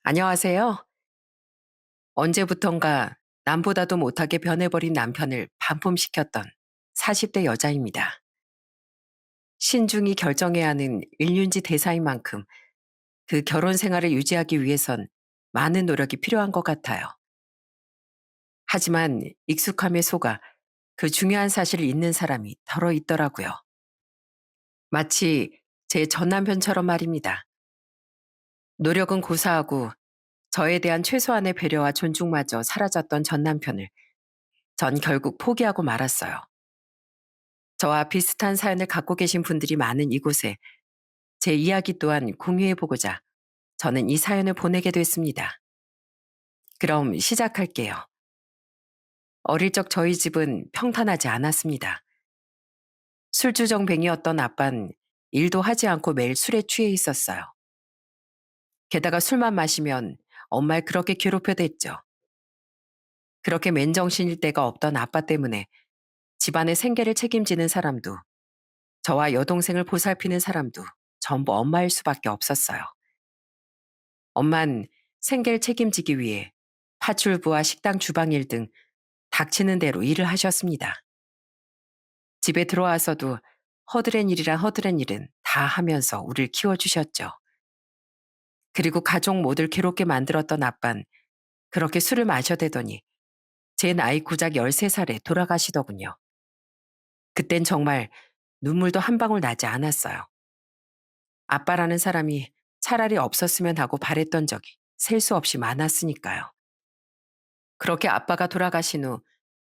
안녕하세요. 언제부턴가 남보다도 못하게 변해버린 남편을 반품시켰던 40대 여자입니다. 신중히 결정해야 하는 일륜지 대사인 만큼 그 결혼 생활을 유지하기 위해선 많은 노력이 필요한 것 같아요. 하지만 익숙함에 속아 그 중요한 사실을 잊는 사람이 덜어 있더라고요. 마치 제 전 남편처럼 말입니다. 노력은 고사하고 저에 대한 최소한의 배려와 존중마저 사라졌던 전 남편을 전 결국 포기하고 말았어요. 저와 비슷한 사연을 갖고 계신 분들이 많은 이곳에 제 이야기 또한 공유해보고자 저는 이 사연을 보내게 됐습니다. 그럼 시작할게요. 어릴 적 저희 집은 평탄하지 않았습니다. 술주정뱅이였던 아빤 일도 하지 않고 매일 술에 취해 있었어요. 게다가 술만 마시면 엄마를 그렇게 괴롭혀댔죠. 그렇게 맨정신일 때가 없던 아빠 때문에 집안의 생계를 책임지는 사람도 저와 여동생을 보살피는 사람도 전부 엄마일 수밖에 없었어요. 엄만 생계를 책임지기 위해 파출부와 식당 주방일 등 닥치는 대로 일을 하셨습니다. 집에 들어와서도 허드렛 일이란 허드렛 일은 다 하면서 우리를 키워주셨죠. 그리고 가족 모두를 괴롭게 만들었던 아빤 그렇게 술을 마셔대더니 제 나이 고작 13살에 돌아가시더군요. 그땐 정말 눈물도 한 방울 나지 않았어요. 아빠라는 사람이 차라리 없었으면 하고 바랬던 적이 셀 수 없이 많았으니까요. 그렇게 아빠가 돌아가신 후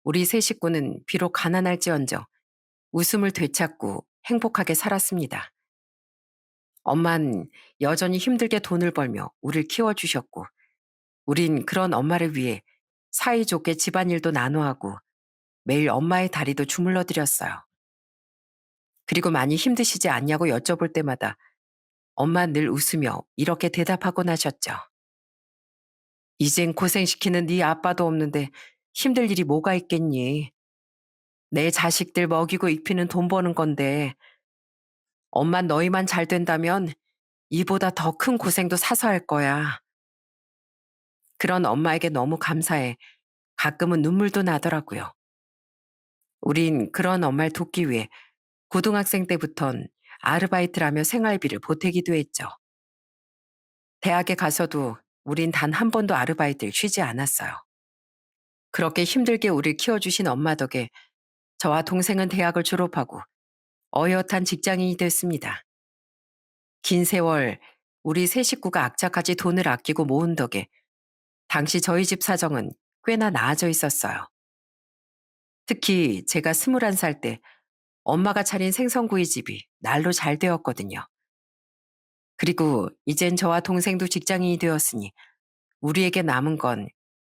우리 세 식구는 비록 가난할지언정 웃음을 되찾고 행복하게 살았습니다. 엄만 여전히 힘들게 돈을 벌며 우리를 키워주셨고 우린 그런 엄마를 위해 사이좋게 집안일도 나눠하고 매일 엄마의 다리도 주물러 드렸어요. 그리고 많이 힘드시지 않냐고 여쭤볼 때마다 엄마 늘 웃으며 이렇게 대답하곤 하셨죠. 이젠 고생시키는 네 아빠도 없는데 힘들 일이 뭐가 있겠니? 내 자식들 먹이고 입히는 돈 버는 건데 엄마 너희만 잘 된다면 이보다 더 큰 고생도 사서 할 거야. 그런 엄마에게 너무 감사해 가끔은 눈물도 나더라고요. 우린 그런 엄마를 돕기 위해 고등학생 때부턴 아르바이트를 하며 생활비를 보태기도 했죠. 대학에 가서도 우린 단 한 번도 아르바이트를 쉬지 않았어요. 그렇게 힘들게 우리를 키워주신 엄마 덕에 저와 동생은 대학을 졸업하고 어엿한 직장인이 됐습니다. 긴 세월 우리 세 식구가 악착같이 돈을 아끼고 모은 덕에 당시 저희 집 사정은 꽤나 나아져 있었어요. 특히 제가 21살 때 엄마가 차린 생선구이집이 날로 잘 되었거든요. 그리고 이젠 저와 동생도 직장인이 되었으니 우리에게 남은 건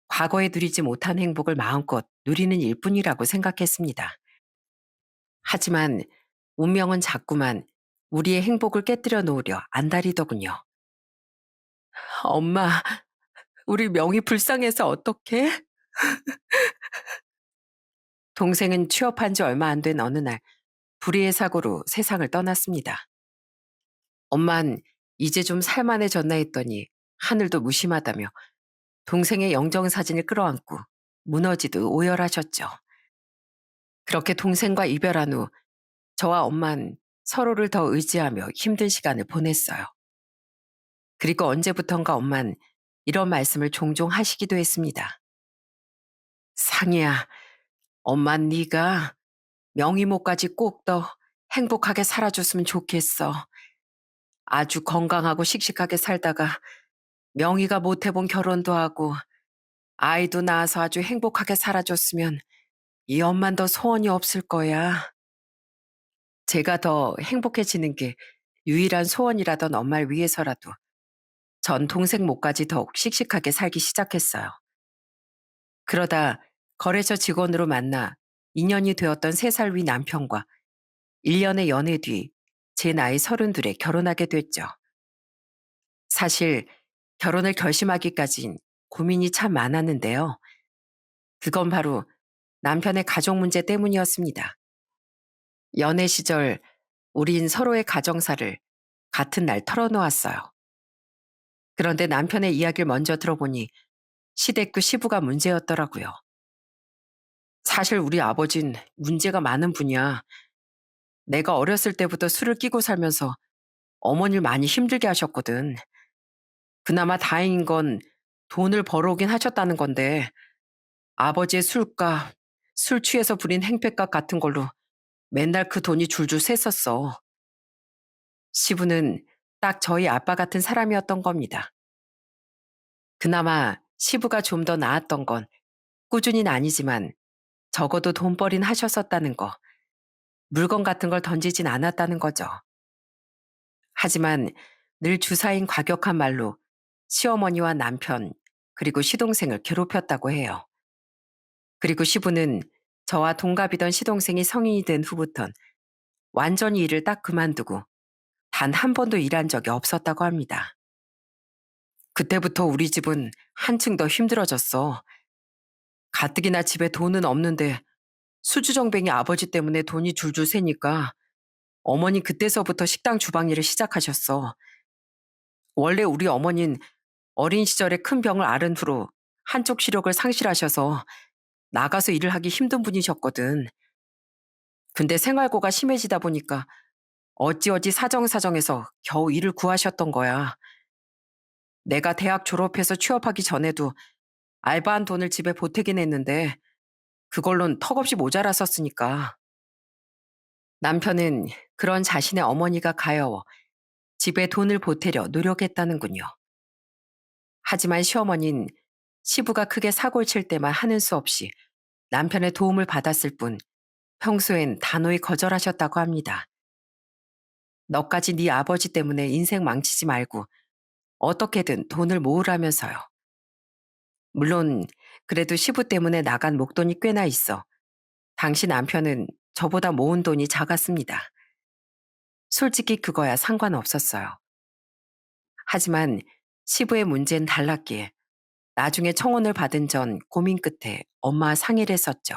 과거에 누리지 못한 행복을 마음껏 누리는 일뿐이라고 생각했습니다. 하지만 운명은 자꾸만 우리의 행복을 깨뜨려 놓으려 안달이더군요. 엄마, 우리 명이 불쌍해서 어떡해? 동생은 취업한 지 얼마 안 된 어느 날 불의의 사고로 세상을 떠났습니다. 엄만 이제 좀 살만해졌나 했더니 하늘도 무심하다며 동생의 영정사진을 끌어안고 무너지듯 오열하셨죠. 그렇게 동생과 이별한 후 저와 엄만 서로를 더 의지하며 힘든 시간을 보냈어요. 그리고 언제부턴가 엄만 이런 말씀을 종종 하시기도 했습니다. 상희야, 엄만 네가 명이모까지 꼭 더 행복하게 살아줬으면 좋겠어. 아주 건강하고 씩씩하게 살다가 명희가 못 해본 결혼도 하고 아이도 낳아서 아주 행복하게 살아줬으면 이 엄만 더 소원이 없을 거야. 제가 더 행복해지는 게 유일한 소원이라던 엄마를 위해서라도 전 동생 목까지 더욱 씩씩하게 살기 시작했어요. 그러다 거래처 직원으로 만나 인연이 되었던 3살 위 남편과 1년의 연애 뒤 제 나이 32에 결혼하게 됐죠. 사실 결혼을 결심하기까진 고민이 참 많았는데요. 그건 바로 남편의 가족 문제 때문이었습니다. 연애 시절 우린 서로의 가정사를 같은 날 털어놓았어요. 그런데 남편의 이야기를 먼저 들어보니 시댁도 시부가 문제였더라고요. 사실 우리 아버진 문제가 많은 분이야. 내가 어렸을 때부터 술을 끼고 살면서 어머니를 많이 힘들게 하셨거든. 그나마 다행인 건 돈을 벌어오긴 하셨다는 건데 아버지의 술값, 술 취해서 부린 행패값 같은 걸로 맨날 그 돈이 줄줄 샜었어. 시부는 딱 저희 아빠 같은 사람이었던 겁니다. 그나마 시부가 좀 더 나았던 건 꾸준히는 아니지만 적어도 돈벌이는 하셨었다는 거, 물건 같은 걸 던지진 않았다는 거죠. 하지만 늘 주사인 과격한 말로 시어머니와 남편, 그리고 시동생을 괴롭혔다고 해요. 그리고 시부는 저와 동갑이던 시동생이 성인이 된 후부턴 완전히 일을 딱 그만두고 단 한 번도 일한 적이 없었다고 합니다. 그때부터 우리 집은 한층 더 힘들어졌어. 가뜩이나 집에 돈은 없는데 수주정뱅이 아버지 때문에 돈이 줄줄 새니까 어머니 그때서부터 식당 주방 일을 시작하셨어. 원래 우리 어머닌 어린 시절에 큰 병을 앓은 후로 한쪽 시력을 상실하셔서 나가서 일을 하기 힘든 분이셨거든. 근데 생활고가 심해지다 보니까 어찌어찌 사정사정해서 겨우 일을 구하셨던 거야. 내가 대학 졸업해서 취업하기 전에도 알바한 돈을 집에 보태긴 했는데 그걸론 턱없이 모자랐었으니까. 남편은 그런 자신의 어머니가 가여워 집에 돈을 보태려 노력했다는군요. 하지만 시어머니는 시부가 크게 사고를 칠 때만 하는 수 없이 남편의 도움을 받았을 뿐 평소엔 단호히 거절하셨다고 합니다. 너까지 네 아버지 때문에 인생 망치지 말고 어떻게든 돈을 모으라면서요. 물론 그래도 시부 때문에 나간 목돈이 꽤나 있어 당시 남편은 저보다 모은 돈이 작았습니다. 솔직히 그거야 상관없었어요. 하지만 시부의 문제는 달랐기에 나중에 청혼을 받은 전 고민 끝에 엄마와 상의를 했었죠.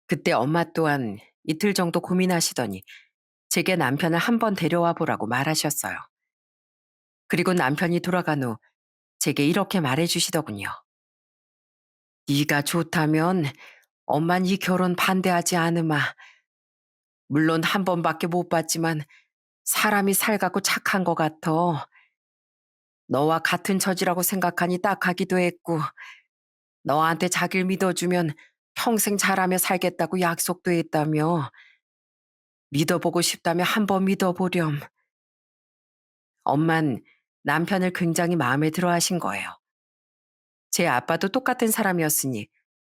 그때 엄마 또한 이틀 정도 고민하시더니 제게 남편을 한번 데려와 보라고 말하셨어요. 그리고 남편이 돌아간 후 제게 이렇게 말해주시더군요. 네가 좋다면 엄만 이 결혼 반대하지 않으마. 물론 한 번밖에 못 봤지만 사람이 살갑고 착한 것 같아. 너와 같은 처지라고 생각하니 딱하기도 했고 너한테 자기를 믿어주면 평생 잘하며 살겠다고 약속도 했다며 믿어보고 싶다며 한번 믿어보렴. 엄만 남편을 굉장히 마음에 들어 하신 거예요. 제 아빠도 똑같은 사람이었으니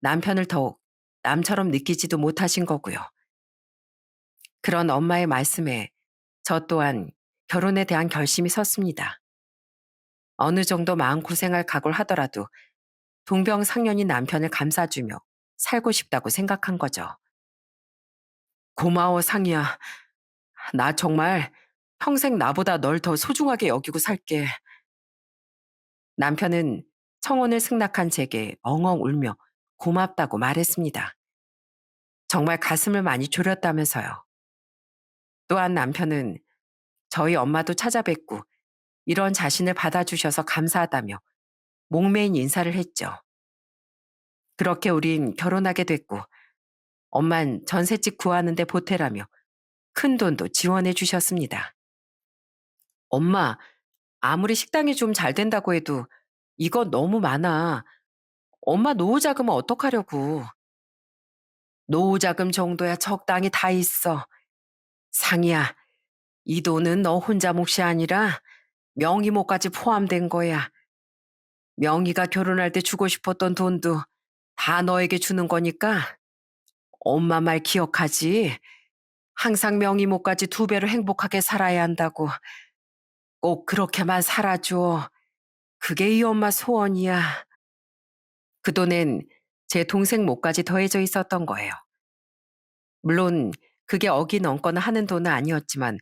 남편을 더욱 남처럼 느끼지도 못하신 거고요. 그런 엄마의 말씀에 저 또한 결혼에 대한 결심이 섰습니다. 어느 정도 마음고생할 각오를 하더라도 동병상련인 남편을 감싸주며 살고 싶다고 생각한 거죠. 고마워, 상이야. 나 정말 평생 나보다 널 더 소중하게 여기고 살게. 남편은 청혼을 승낙한 제게 엉엉 울며 고맙다고 말했습니다. 정말 가슴을 많이 졸였다면서요. 또한 남편은 저희 엄마도 찾아뵙고 이런 자신을 받아주셔서 감사하다며 목매인 인사를 했죠. 그렇게 우린 결혼하게 됐고 엄만 전셋집 구하는 데 보태라며 큰 돈도 지원해 주셨습니다. 엄마, 아무리 식당이 좀 잘 된다고 해도 이거 너무 많아. 엄마 노후 자금은 어떡하려고. 노후 자금 정도야 적당히 다 있어. 상이야, 이 돈은 너 혼자 몫이 아니라 명의모까지 포함된 거야. 명의가 결혼할 때 주고 싶었던 돈도 다 너에게 주는 거니까 엄마 말 기억하지? 항상 명의모까지 두 배로 행복하게 살아야 한다고. 꼭 그렇게만 살아줘. 그게 이 엄마 소원이야. 그 돈엔 제 동생 몫까지 더해져 있었던 거예요. 물론 그게 억이 넘거나 하는 돈은 아니었지만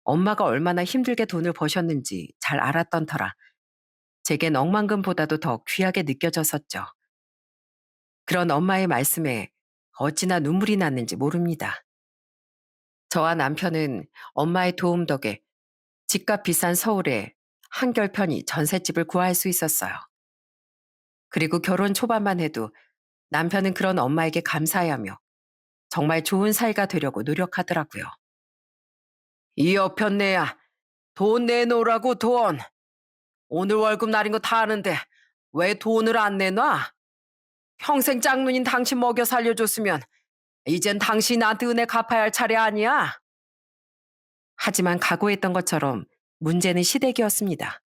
엄마가 얼마나 힘들게 돈을 버셨는지 잘 알았던 터라 제겐 억만금보다도 더 귀하게 느껴졌었죠. 그런 엄마의 말씀에 어찌나 눈물이 났는지 모릅니다. 저와 남편은 엄마의 도움 덕에 집값 비싼 서울에 한결편히 전셋집을 구할 수 있었어요. 그리고 결혼 초반만 해도 남편은 그런 엄마에게 감사해하며 정말 좋은 사이가 되려고 노력하더라고요. 이 여편네야, 돈 내놓으라고 돈. 오늘 월급 날인 거 다 아는데 왜 돈을 안 내놔? 평생 짝눈인 당신 먹여 살려줬으면 이젠 당신이 나한테 은혜 갚아야 할 차례 아니야? 하지만 각오했던 것처럼 문제는 시댁이었습니다.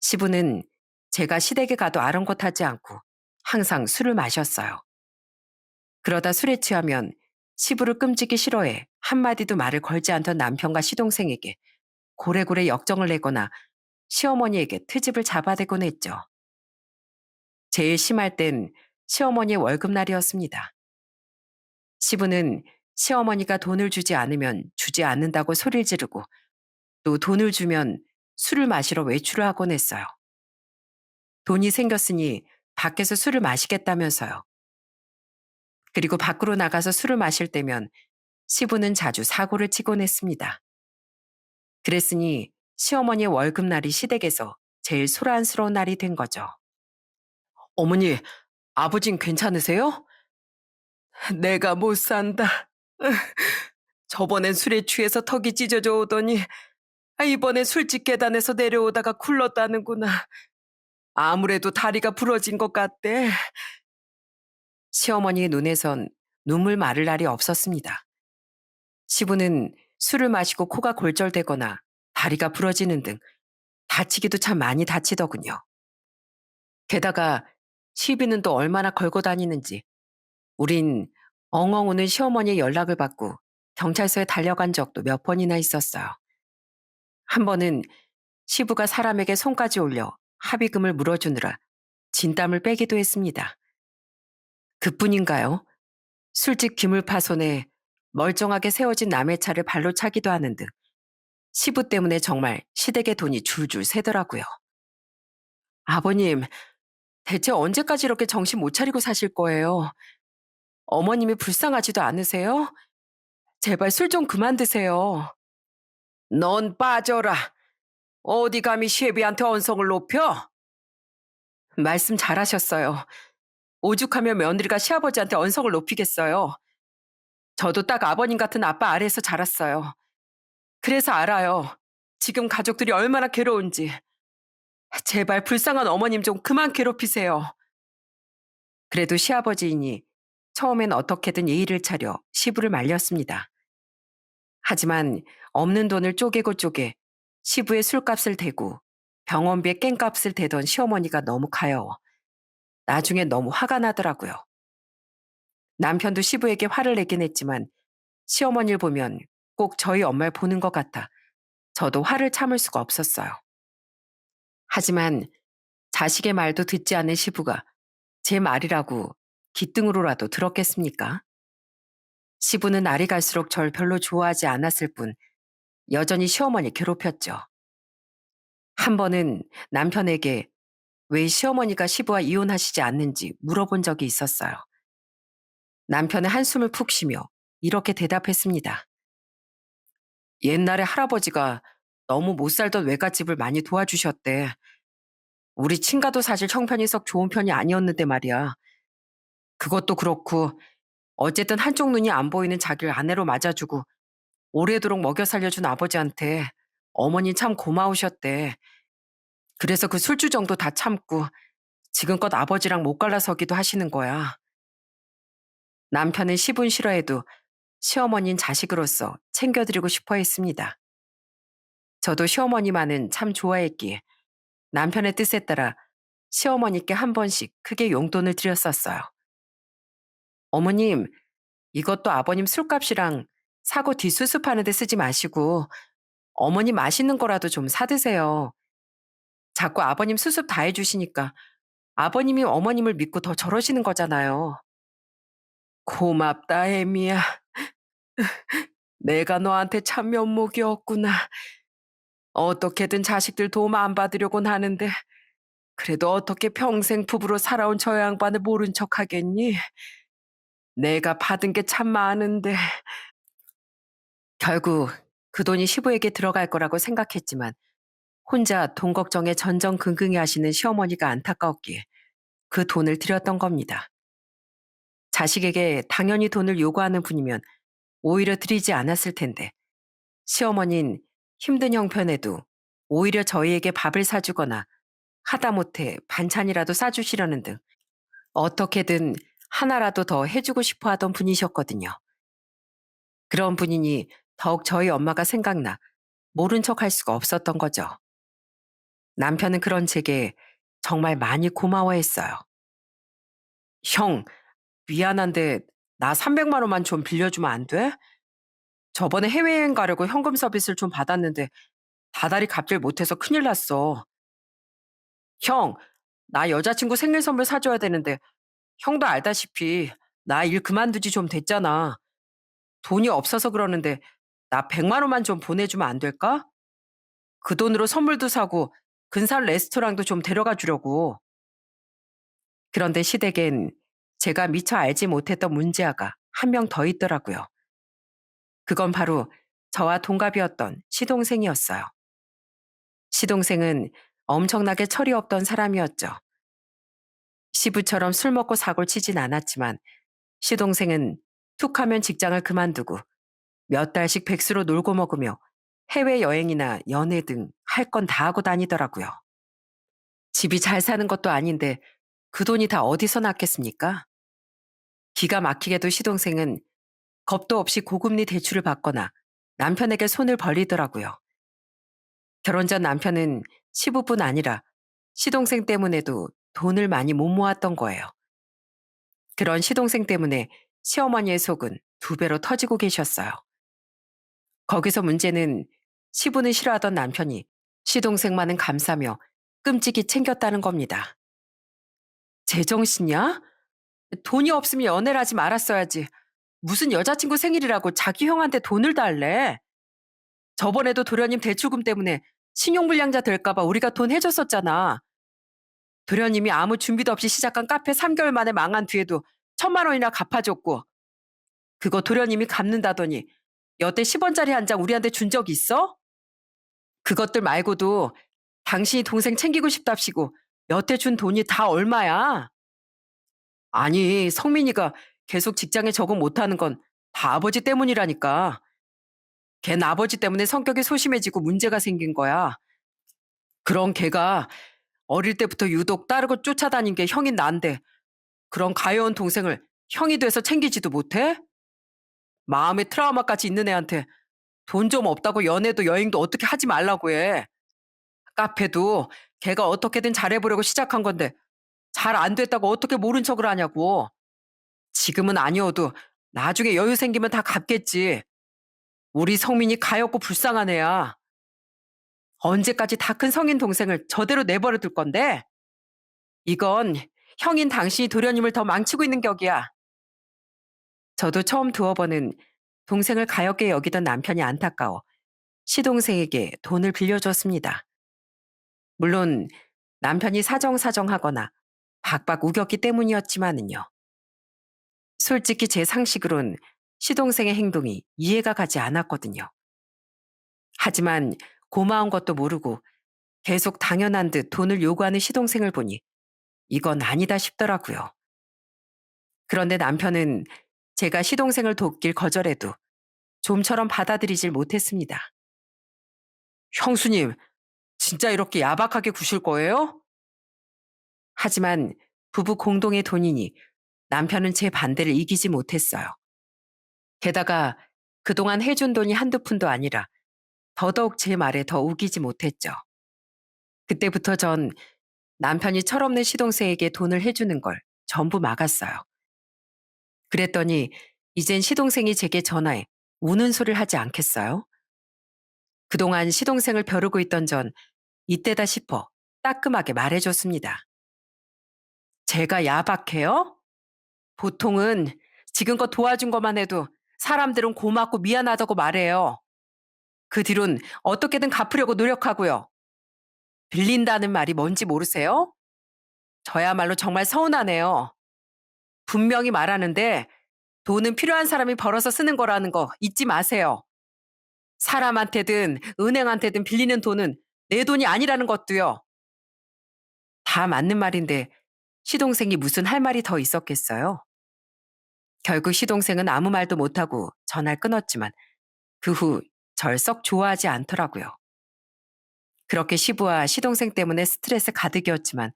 시부는 제가 시댁에 가도 아랑곳하지 않고 항상 술을 마셨어요. 그러다 술에 취하면 시부를 끔찍이 싫어해 한마디도 말을 걸지 않던 남편과 시동생에게 고래고래 역정을 내거나 시어머니에게 트집을 잡아대곤 했죠. 제일 심할 땐 시어머니의 월급날이었습니다. 시부는 시어머니가 돈을 주지 않으면 주지 않는다고 소리를 지르고 또 돈을 주면 술을 마시러 외출을 하곤 했어요. 돈이 생겼으니 밖에서 술을 마시겠다면서요. 그리고 밖으로 나가서 술을 마실 때면 시부는 자주 사고를 치곤 했습니다. 그랬으니 시어머니의 월급날이 시댁에서 제일 소란스러운 날이 된 거죠. 어머니, 아버진 괜찮으세요? 내가 못 산다. 저번엔 술에 취해서 턱이 찢어져 오더니 이번엔 술집 계단에서 내려오다가 굴렀다는구나. 아무래도 다리가 부러진 것 같대. 시어머니의 눈에선 눈물 마를 날이 없었습니다. 시부는 술을 마시고 코가 골절되거나 다리가 부러지는 등 다치기도 참 많이 다치더군요. 게다가 시비는 또 얼마나 걸고 다니는지 우린 엉엉 우는 시어머니의 연락을 받고 경찰서에 달려간 적도 몇 번이나 있었어요. 한 번은 시부가 사람에게 손까지 올려 합의금을 물어주느라 진땀을 빼기도 했습니다. 그뿐인가요? 술집 기물파손에 멀쩡하게 세워진 남의 차를 발로 차기도 하는 등 시부 때문에 정말 시댁의 돈이 줄줄 새더라고요. 아버님, 대체 언제까지 이렇게 정신 못 차리고 사실 거예요? 어머님이 불쌍하지도 않으세요? 제발 술 좀 그만 드세요. 넌 빠져라. 어디 감히 시애비한테 언성을 높여? 말씀 잘하셨어요. 오죽하면 며느리가 시아버지한테 언성을 높이겠어요. 저도 딱 아버님 같은 아빠 아래에서 자랐어요. 그래서 알아요. 지금 가족들이 얼마나 괴로운지. 제발 불쌍한 어머님 좀 그만 괴롭히세요. 그래도 시아버지이니 처음엔 어떻게든 예의를 차려 시부를 말렸습니다. 하지만 없는 돈을 쪼개고 쪼개 시부의 술값을 대고 병원비에 깽값을 대던 시어머니가 너무 가여워 나중에 너무 화가 나더라고요. 남편도 시부에게 화를 내긴 했지만 시어머니를 보면 꼭 저희 엄마를 보는 것 같아 저도 화를 참을 수가 없었어요. 하지만 자식의 말도 듣지 않는 시부가 제 말이라고 귓등으로라도 들었겠습니까? 시부는 날이 갈수록 절 별로 좋아하지 않았을 뿐 여전히 시어머니 괴롭혔죠. 한 번은 남편에게 왜 시어머니가 시부와 이혼하시지 않는지 물어본 적이 있었어요. 남편은 한숨을 푹 쉬며 이렇게 대답했습니다. 옛날에 할아버지가 너무 못 살던 외갓집을 많이 도와주셨대. 우리 친가도 사실 형편이 썩 좋은 편이 아니었는데 말이야. 그것도 그렇고 어쨌든 한쪽 눈이 안 보이는 자기를 아내로 맞아주고 오래도록 먹여 살려준 아버지한테 어머니 참 고마우셨대. 그래서 그 술주정도 다 참고 지금껏 아버지랑 못 갈라서기도 하시는 거야. 남편은 시분 싫어해도 시어머니는 자식으로서 챙겨드리고 싶어 했습니다. 저도 시어머니만은 참 좋아했기에 남편의 뜻에 따라 시어머니께 한 번씩 크게 용돈을 드렸었어요. 어머님, 이것도 아버님 술값이랑 사고 뒷수습하는 데 쓰지 마시고 어머님 맛있는 거라도 좀 사드세요. 자꾸 아버님 수습 다 해주시니까 아버님이 어머님을 믿고 더 저러시는 거잖아요. 고맙다, 애미야. 내가 너한테 참 면목이었구나. 어떻게든 자식들 도움 안 받으려곤 하는데 그래도 어떻게 평생 부부로 살아온 저 양반을 모른 척 하겠니? 내가 받은 게 참 많은데. 결국 그 돈이 시부에게 들어갈 거라고 생각했지만 혼자 돈 걱정에 전전긍긍해 하시는 시어머니가 안타까웠기에 그 돈을 드렸던 겁니다. 자식에게 당연히 돈을 요구하는 분이면 오히려 드리지 않았을 텐데 시어머니는 힘든 형편에도 오히려 저희에게 밥을 사주거나 하다못해 반찬이라도 싸주시려는 등 어떻게든 하나라도 더 해주고 싶어 하던 분이셨거든요. 그런 분이니 더욱 저희 엄마가 생각나 모른 척 할 수가 없었던 거죠. 남편은 그런 제게 정말 많이 고마워했어요. 형, 미안한데 나 300만 원만 좀 빌려주면 안 돼? 저번에 해외여행 가려고 현금 서비스를 좀 받았는데 다달이 갚질 못해서 큰일 났어. 형, 나 여자친구 생일 선물 사줘야 되는데 형도 알다시피 나 일 그만두지 좀 됐잖아. 돈이 없어서 그러는데 나 100만 원만 좀 보내주면 안 될까? 그 돈으로 선물도 사고 근사한 레스토랑도 좀 데려가 주려고. 그런데 시댁엔 제가 미처 알지 못했던 문제아가 한 명 더 있더라고요. 그건 바로 저와 동갑이었던 시동생이었어요. 시동생은 엄청나게 철이 없던 사람이었죠. 시부처럼 술 먹고 사고를 치진 않았지만 시동생은 툭하면 직장을 그만두고 몇 달씩 백수로 놀고 먹으며 해외여행이나 연애 등 할 건 다 하고 다니더라고요. 집이 잘 사는 것도 아닌데 그 돈이 다 어디서 났겠습니까? 기가 막히게도 시동생은 겁도 없이 고금리 대출을 받거나 남편에게 손을 벌리더라고요. 결혼 전 남편은 시부뿐 아니라 시동생 때문에도 돈을 많이 못 모았던 거예요. 그런 시동생 때문에 시어머니의 속은 두 배로 터지고 계셨어요. 거기서 문제는 시부는 싫어하던 남편이 시동생만은 감싸며 끔찍이 챙겼다는 겁니다. 제정신이야? 돈이 없으면 연애를 하지 말았어야지. 무슨 여자친구 생일이라고 자기 형한테 돈을 달래. 저번에도 도련님 대출금 때문에 신용불량자 될까봐 우리가 돈 해줬었잖아. 도련님이 아무 준비도 없이 시작한 카페 3개월 만에 망한 뒤에도 1,000만 원이나 갚아줬고 그거 도련님이 갚는다더니 여태 10원짜리 한 장 우리한테 준 적 있어? 그것들 말고도 당신이 동생 챙기고 싶답시고 여태 준 돈이 다 얼마야? 아니, 성민이가 계속 직장에 적응 못하는 건 다 아버지 때문이라니까. 걘 아버지 때문에 성격이 소심해지고 문제가 생긴 거야. 그런 걔가 어릴 때부터 유독 따르고 쫓아다닌 게 형인 난데 그런 가여운 동생을 형이 돼서 챙기지도 못해? 마음에 트라우마까지 있는 애한테 돈 좀 없다고 연애도 여행도 어떻게 하지 말라고 해. 카페도 걔가 어떻게든 잘해보려고 시작한 건데 잘 안 됐다고 어떻게 모른 척을 하냐고. 지금은 아니어도 나중에 여유 생기면 다 갚겠지. 우리 성민이 가엾고 불쌍한 애야. 언제까지 다 큰 성인 동생을 저대로 내버려 둘 건데? 이건 형인 당신이 도련님을 더 망치고 있는 격이야. 저도 처음 두어 번은 동생을 가엾게 여기던 남편이 안타까워 시동생에게 돈을 빌려줬습니다. 물론 남편이 사정사정하거나 박박 우겼기 때문이었지만은요. 솔직히 제 상식으론 시동생의 행동이 이해가 가지 않았거든요. 하지만 고마운 것도 모르고 계속 당연한 듯 돈을 요구하는 시동생을 보니 이건 아니다 싶더라고요. 그런데 남편은 제가 시동생을 돕길 거절해도 좀처럼 받아들이질 못했습니다. 형수님, 진짜 이렇게 야박하게 구실 거예요? 하지만 부부 공동의 돈이니 남편은 제 반대를 이기지 못했어요. 게다가 그동안 해준 돈이 한두 푼도 아니라 더더욱 제 말에 더 우기지 못했죠. 그때부터 전 남편이 철없는 시동생에게 돈을 해주는 걸 전부 막았어요. 그랬더니 이젠 시동생이 제게 전화해 우는 소리를 하지 않겠어요? 그동안 시동생을 벼르고 있던 전 이때다 싶어 따끔하게 말해줬습니다. 제가 야박해요? 보통은 지금껏 도와준 것만 해도 사람들은 고맙고 미안하다고 말해요. 그 뒤론 어떻게든 갚으려고 노력하고요. 빌린다는 말이 뭔지 모르세요? 저야말로 정말 서운하네요. 분명히 말하는데 돈은 필요한 사람이 벌어서 쓰는 거라는 거 잊지 마세요. 사람한테든 은행한테든 빌리는 돈은 내 돈이 아니라는 것도요. 다 맞는 말인데 시동생이 무슨 할 말이 더 있었겠어요? 결국 시동생은 아무 말도 못하고 전화를 끊었지만 그 후 절 썩 좋아하지 않더라고요. 그렇게 시부와 시동생 때문에 스트레스 가득이었지만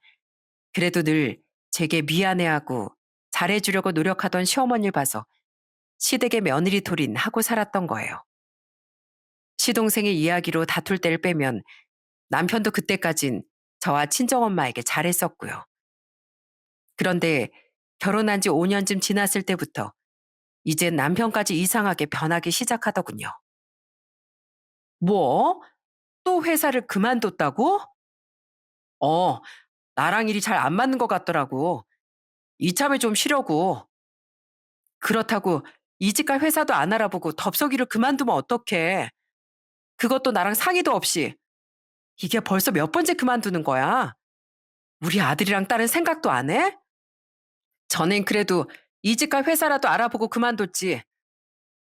그래도 늘 제게 미안해하고 잘해주려고 노력하던 시어머니를 봐서 시댁의 며느리 털인 하고 살았던 거예요. 시동생의 이야기로 다툴 때를 빼면 남편도 그때까진 저와 친정엄마에게 잘했었고요. 그런데 결혼한 지 5년쯤 지났을 때부터 이젠 남편까지 이상하게 변하기 시작하더군요. 뭐? 또 회사를 그만뒀다고? 어, 나랑 일이 잘 안 맞는 것 같더라고. 이참에 좀 쉬려고. 그렇다고 이직할 회사도 안 알아보고 덥석이를 그만두면 어떡해. 그것도 나랑 상의도 없이. 이게 벌써 몇 번째 그만두는 거야? 우리 아들이랑 딸은 생각도 안 해? 전엔 그래도 이직할 회사라도 알아보고 그만뒀지.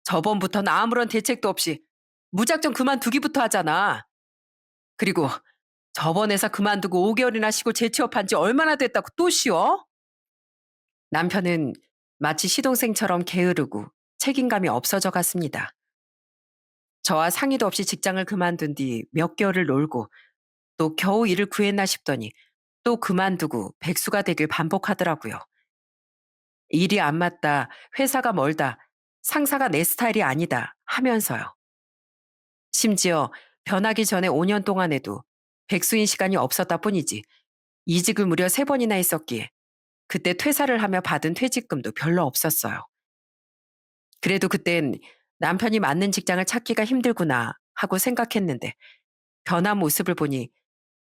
저번부터는 아무런 대책도 없이 무작정 그만두기부터 하잖아. 그리고 저번 회사 그만두고 5개월이나 쉬고 재취업한 지 얼마나 됐다고 또 쉬어? 남편은 마치 시동생처럼 게으르고 책임감이 없어져 갔습니다. 저와 상의도 없이 직장을 그만둔 뒤 몇 개월을 놀고 또 겨우 일을 구했나 싶더니 또 그만두고 백수가 되길 반복하더라고요. 일이 안 맞다, 회사가 멀다, 상사가 내 스타일이 아니다 하면서요. 심지어 변하기 전에 5년 동안에도 백수인 시간이 없었다 뿐이지 이직을 무려 3번이나 했었기에 그때 퇴사를 하며 받은 퇴직금도 별로 없었어요. 그래도 그땐 남편이 맞는 직장을 찾기가 힘들구나 하고 생각했는데 변한 모습을 보니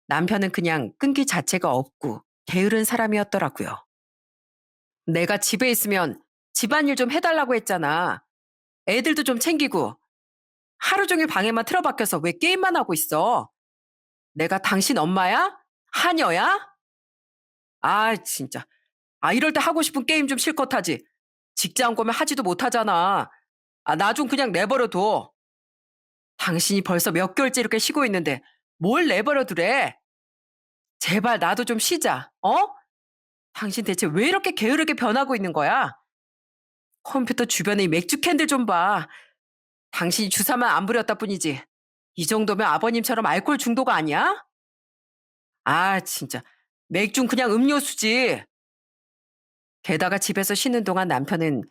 남편은 그냥 끈기 자체가 없고 게으른 사람이었더라고요. 내가 집에 있으면 집안일 좀 해달라고 했잖아. 애들도 좀 챙기고 하루 종일 방에만 틀어박혀서 왜 게임만 하고 있어? 내가 당신 엄마야? 하녀야? 아, 진짜. 아, 이럴 때 하고 싶은 게임 좀 실컷 하지. 직장 오면 하지도 못하잖아. 아, 나 좀 그냥 내버려 둬. 당신이 벌써 몇 개월째 이렇게 쉬고 있는데 뭘 내버려 두래? 제발 나도 좀 쉬자. 어? 당신 대체 왜 이렇게 게으르게 변하고 있는 거야? 컴퓨터 주변에 이 맥주 캔들 좀 봐. 당신이 주사만 안 부렸다 뿐이지. 이 정도면 아버님처럼 알코올 중독 아니야? 아, 진짜. 맥주는 그냥 음료수지. 게다가 집에서 쉬는 동안 남편은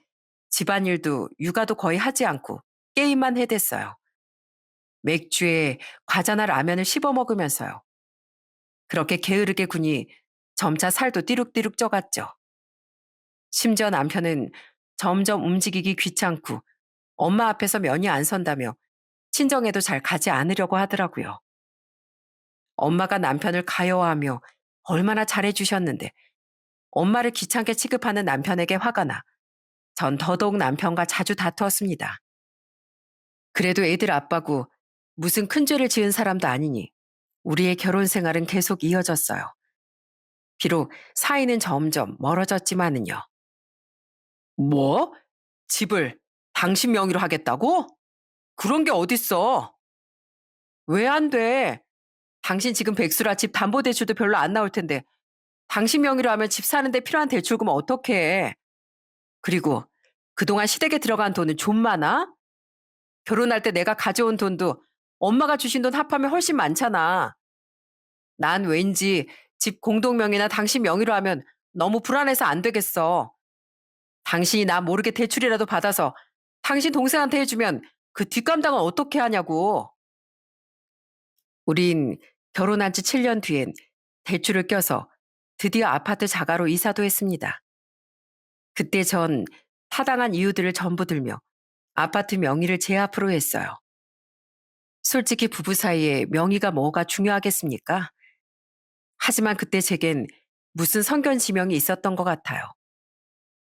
집안일도 육아도 거의 하지 않고 게임만 해댔어요. 맥주에 과자나 라면을 씹어 먹으면서요. 그렇게 게으르게 군이 점차 살도 띠룩띠룩 쪄갔죠. 심지어 남편은 점점 움직이기 귀찮고 엄마 앞에서 면이 안 선다며 친정에도 잘 가지 않으려고 하더라고요. 엄마가 남편을 가여워하며 얼마나 잘해주셨는데 엄마를 귀찮게 취급하는 남편에게 화가 나 전 더더욱 남편과 자주 다투었습니다. 그래도 애들 아빠고 무슨 큰 죄를 지은 사람도 아니니 우리의 결혼 생활은 계속 이어졌어요. 비록 사이는 점점 멀어졌지만은요. 뭐? 집을 당신 명의로 하겠다고? 그런 게 어딨어? 왜 안 돼? 당신 지금 백수라 집 담보대출도 별로 안 나올 텐데 당신 명의로 하면 집 사는데 필요한 대출금은 어떻게 해? 그리고 그동안 시댁에 들어간 돈은 좀 많아? 결혼할 때 내가 가져온 돈도 엄마가 주신 돈 합하면 훨씬 많잖아. 난 왠지 집 공동명의나 당신 명의로 하면 너무 불안해서 안 되겠어. 당신이 나 모르게 대출이라도 받아서 당신 동생한테 해주면 그 뒷감당은 어떻게 하냐고. 우린 결혼한 지 7년 뒤엔 대출을 껴서 드디어 아파트 자가로 이사도 했습니다. 그때 전 타당한 이유들을 전부 들며 아파트 명의를 제 앞으로 했어요. 솔직히 부부 사이에 명의가 뭐가 중요하겠습니까? 하지만 그때 제겐 무슨 성견지명이 있었던 것 같아요.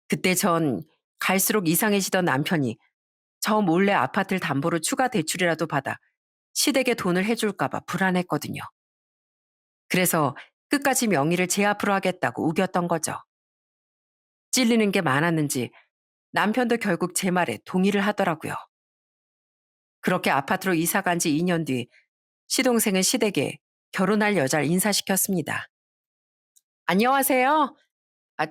그때 전 갈수록 이상해지던 남편이 저 몰래 아파트를 담보로 추가 대출이라도 받아 시댁에 돈을 해줄까봐 불안했거든요. 그래서 끝까지 명의를 제 앞으로 하겠다고 우겼던 거죠. 찔리는 게 많았는지 남편도 결국 제 말에 동의를 하더라고요. 그렇게 아파트로 이사 간 지 2년 뒤 시동생은 시댁에 결혼할 여자를 인사시켰습니다. 안녕하세요.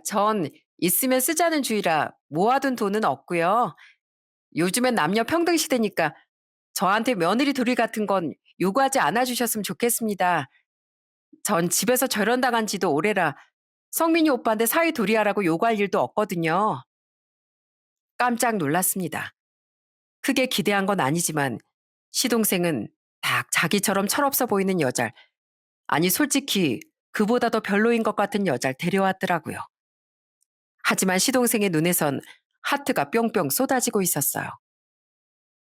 전 있으면 쓰자는 주의라 모아둔 돈은 없고요. 요즘엔 남녀 평등 시대니까 저한테 며느리 둘이 같은 건 요구하지 않아 주셨으면 좋겠습니다. 전 집에서 절연당한 지도 오래라 성민이 오빠한테 사위 둘이 하라고 요구할 일도 없거든요. 깜짝 놀랐습니다. 크게 기대한 건 아니지만 시동생은 딱 자기처럼 철없어 보이는 여잘, 아니 솔직히 그보다 더 별로인 것 같은 여잘 데려왔더라고요. 하지만 시동생의 눈에선 하트가 뿅뿅 쏟아지고 있었어요.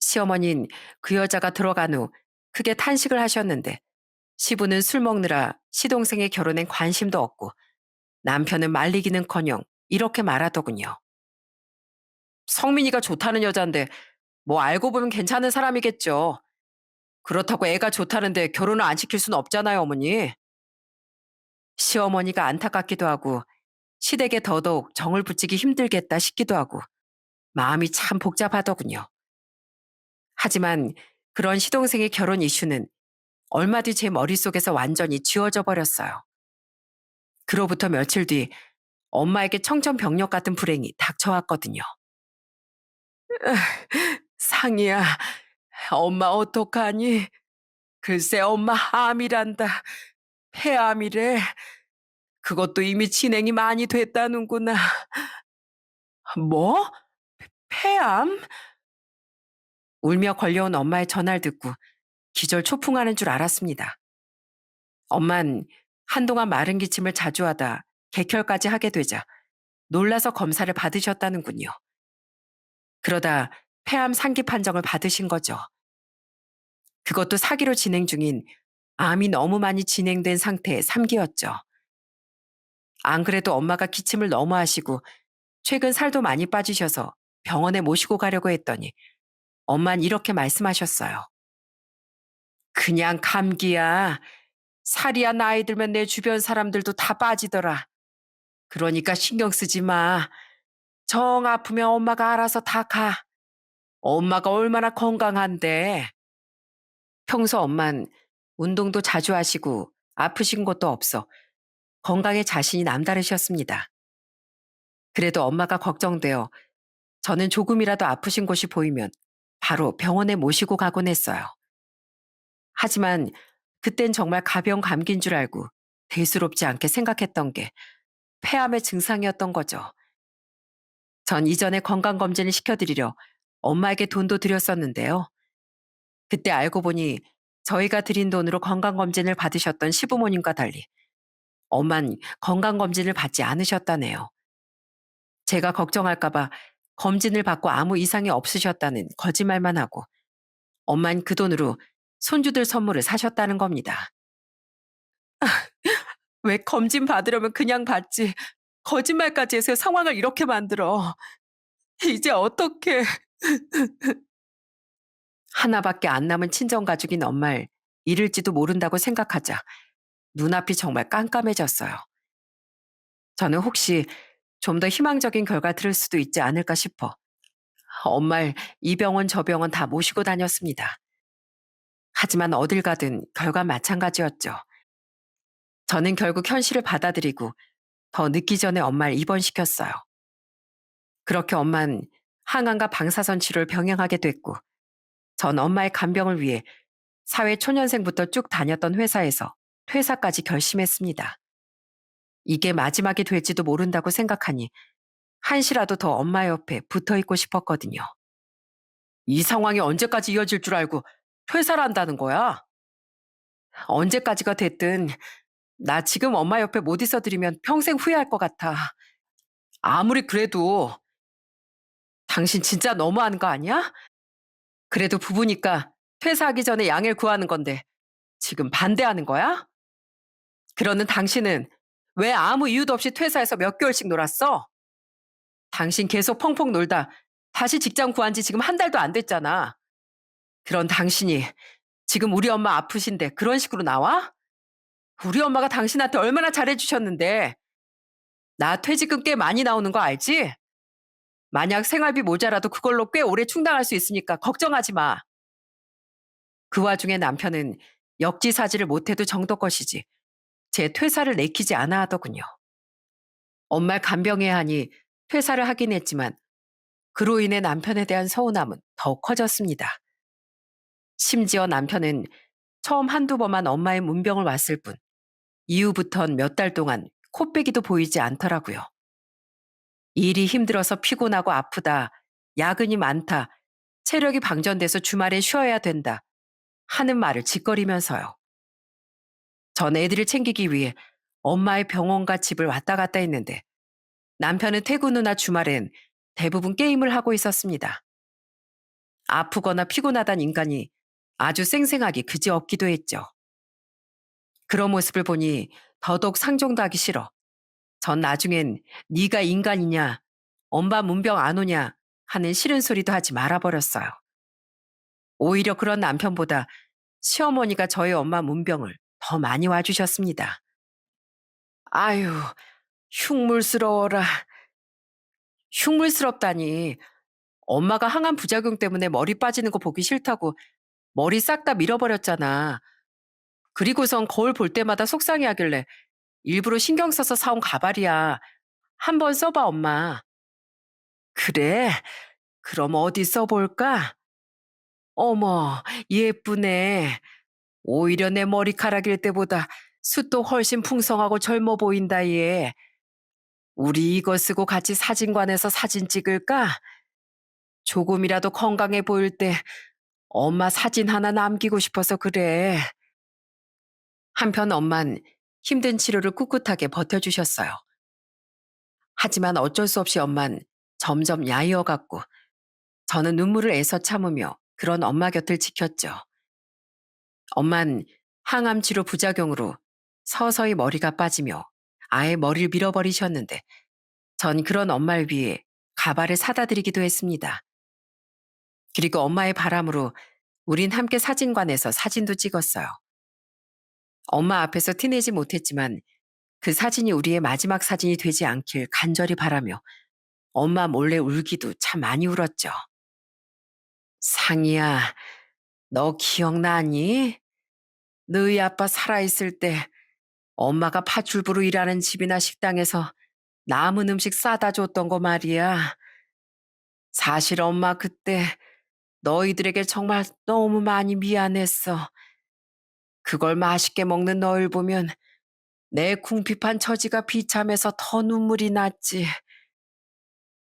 시어머니는 그 여자가 들어간 후 크게 탄식을 하셨는데 시부는 술 먹느라 시동생의 결혼엔 관심도 없고 남편은 말리기는커녕 이렇게 말하더군요. 성민이가 좋다는 여잔데 뭐 알고 보면 괜찮은 사람이겠죠. 그렇다고 애가 좋다는데 결혼을 안 시킬 수는 없잖아요, 어머니. 시어머니가 안타깝기도 하고 시댁에 더더욱 정을 붙이기 힘들겠다 싶기도 하고 마음이 참 복잡하더군요. 하지만 그런 시동생의 결혼 이슈는 얼마 뒤 제 머릿속에서 완전히 지워져 버렸어요. 그로부터 며칠 뒤 엄마에게 청천벽력 같은 불행이 닥쳐왔거든요. 상이야, 엄마 어떡하니? 글쎄 엄마 암이란다. 폐암이래. 그것도 이미 진행이 많이 됐다는구나. 뭐? 폐암? 울며 걸려온 엄마의 전화를 듣고 기절 초풍하는 줄 알았습니다. 엄만 한동안 마른 기침을 자주 하다 객혈까지 하게 되자 놀라서 검사를 받으셨다는군요. 그러다 폐암 상기 판정을 받으신 거죠. 그것도 사기로 진행 중인 암이 너무 많이 진행된 상태의 3기였죠. 안 그래도 엄마가 기침을 너무 하시고 최근 살도 많이 빠지셔서 병원에 모시고 가려고 했더니 엄만 이렇게 말씀하셨어요. 그냥 감기야. 살이야 나이 들면 내 주변 사람들도 다 빠지더라. 그러니까 신경 쓰지 마. 정 아프면 엄마가 알아서 다 가. 엄마가 얼마나 건강한데. 평소 엄만 운동도 자주 하시고 아프신 것도 없어 건강에 자신이 남다르셨습니다. 그래도 엄마가 걱정되어 저는 조금이라도 아프신 곳이 보이면 바로 병원에 모시고 가곤 했어요. 하지만 그땐 정말 가벼운 감기인 줄 알고 대수롭지 않게 생각했던 게 폐암의 증상이었던 거죠. 전 이전에 건강검진을 시켜드리려 엄마에게 돈도 드렸었는데요. 그때 알고 보니 저희가 드린 돈으로 건강검진을 받으셨던 시부모님과 달리 엄만 건강검진을 받지 않으셨다네요. 제가 걱정할까봐 검진을 받고 아무 이상이 없으셨다는 거짓말만 하고 엄만 그 돈으로 손주들 선물을 사셨다는 겁니다. 왜 검진 받으려면 그냥 받지 거짓말까지 해서 상황을 이렇게 만들어. 이제 어떻게. 하나밖에 안 남은 친정가족인 엄마를 잃을지도 모른다고 생각하자 눈앞이 정말 깜깜해졌어요. 저는 혹시 좀 더 희망적인 결과 들을 수도 있지 않을까 싶어 엄마를 이 병원 저 병원 다 모시고 다녔습니다. 하지만 어딜 가든 결과 마찬가지였죠. 저는 결국 현실을 받아들이고 더 늦기 전에 엄마를 입원시켰어요. 그렇게 엄만 항암과 방사선 치료를 병행하게 됐고 전 엄마의 간병을 위해 사회 초년생부터 쭉 다녔던 회사에서 퇴사까지 결심했습니다. 이게 마지막이 될지도 모른다고 생각하니 한시라도 더 엄마 옆에 붙어 있고 싶었거든요. 이 상황이 언제까지 이어질 줄 알고 퇴사를 한다는 거야? 언제까지가 됐든 나 지금 엄마 옆에 못 있어드리면 평생 후회할 것 같아. 아무리 그래도 당신 진짜 너무하는 거 아니야? 그래도 부부니까 퇴사하기 전에 양해를 구하는 건데 지금 반대하는 거야? 그러는 당신은 왜 아무 이유도 없이 퇴사해서 몇 개월씩 놀았어? 당신 계속 펑펑 놀다 다시 직장 구한 지 지금 한 달도 안 됐잖아. 그런 당신이 지금 우리 엄마 아프신데 그런 식으로 나와? 우리 엄마가 당신한테 얼마나 잘해주셨는데. 나 퇴직금 꽤 많이 나오는 거 알지? 만약 생활비 모자라도 그걸로 꽤 오래 충당할 수 있으니까 걱정하지 마. 그 와중에 남편은 역지사지를 못해도 정도 것이지 제 퇴사를 내키지 않아 하더군요. 엄마를 간병해야 하니 퇴사를 하긴 했지만 그로 인해 남편에 대한 서운함은 더욱 커졌습니다. 심지어 남편은 처음 한두 번만 엄마의 문병을 왔을 뿐 이후부턴 몇 달 동안 코빼기도 보이지 않더라고요. 일이 힘들어서 피곤하고 아프다, 야근이 많다, 체력이 방전돼서 주말에 쉬어야 된다 하는 말을 짓거리면서요. 전 애들을 챙기기 위해 엄마의 병원과 집을 왔다 갔다 했는데 남편은 퇴근 후나 주말엔 대부분 게임을 하고 있었습니다. 아프거나 피곤하단 인간이 아주 생생하게 그지없기도 했죠. 그런 모습을 보니 더더욱 상종도 하기 싫어. 전 나중엔 네가 인간이냐, 엄마 문병 안 오냐 하는 싫은 소리도 하지 말아버렸어요. 오히려 그런 남편보다 시어머니가 저희 엄마 문병을 더 많이 와주셨습니다. 아유, 흉물스러워라. 흉물스럽다니. 엄마가 항암 부작용 때문에 머리 빠지는 거 보기 싫다고 머리 싹 다 밀어버렸잖아. 그리고선 거울 볼 때마다 속상해하길래 일부러 신경 써서 사온 가발이야. 한번 써봐, 엄마. 그래? 그럼 어디 써볼까? 어머, 예쁘네. 오히려 내 머리카락일 때보다 숱도 훨씬 풍성하고 젊어 보인다, 얘. 우리 이거 쓰고 같이 사진관에서 사진 찍을까? 조금이라도 건강해 보일 때 엄마 사진 하나 남기고 싶어서 그래. 한편 엄만 힘든 치료를 꿋꿋하게 버텨주셨어요. 하지만 어쩔 수 없이 엄만 점점 야이어갔고 저는 눈물을 애써 참으며 그런 엄마 곁을 지켰죠. 엄만 항암 치료 부작용으로 서서히 머리가 빠지며 아예 머리를 밀어버리셨는데 전 그런 엄마를 위해 가발을 사다 드리기도 했습니다. 그리고 엄마의 바람으로 우린 함께 사진관에서 사진도 찍었어요. 엄마 앞에서 티내지 못했지만 그 사진이 우리의 마지막 사진이 되지 않길 간절히 바라며 엄마 몰래 울기도 참 많이 울었죠. 상이야, 너 기억나니? 너희 아빠 살아있을 때 엄마가 파출부로 일하는 집이나 식당에서 남은 음식 싸다 줬던 거 말이야. 사실 엄마 그때 너희들에게 정말 너무 많이 미안했어. 그걸 맛있게 먹는 너희를 보면 내 궁핍한 처지가 비참해서 더 눈물이 났지.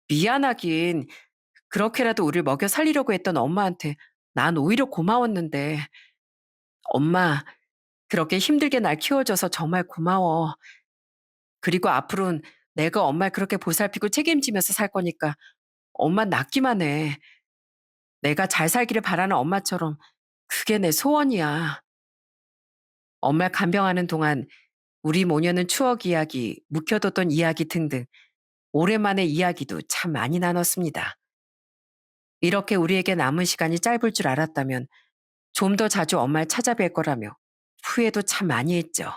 미안하긴 그렇게라도 우릴 먹여 살리려고 했던 엄마한테 난 오히려 고마웠는데. 엄마, 그렇게 힘들게 날 키워줘서 정말 고마워. 그리고 앞으로는 내가 엄마를 그렇게 보살피고 책임지면서 살 거니까 엄마 낫기만 해. 내가 잘 살기를 바라는 엄마처럼 그게 내 소원이야. 엄마를 간병하는 동안 우리 모녀는 추억 이야기, 묵혀뒀던 이야기 등등 오랜만에 이야기도 참 많이 나눴습니다. 이렇게 우리에게 남은 시간이 짧을 줄 알았다면 좀 더 자주 엄마를 찾아뵐 거라며 후회도 참 많이 했죠.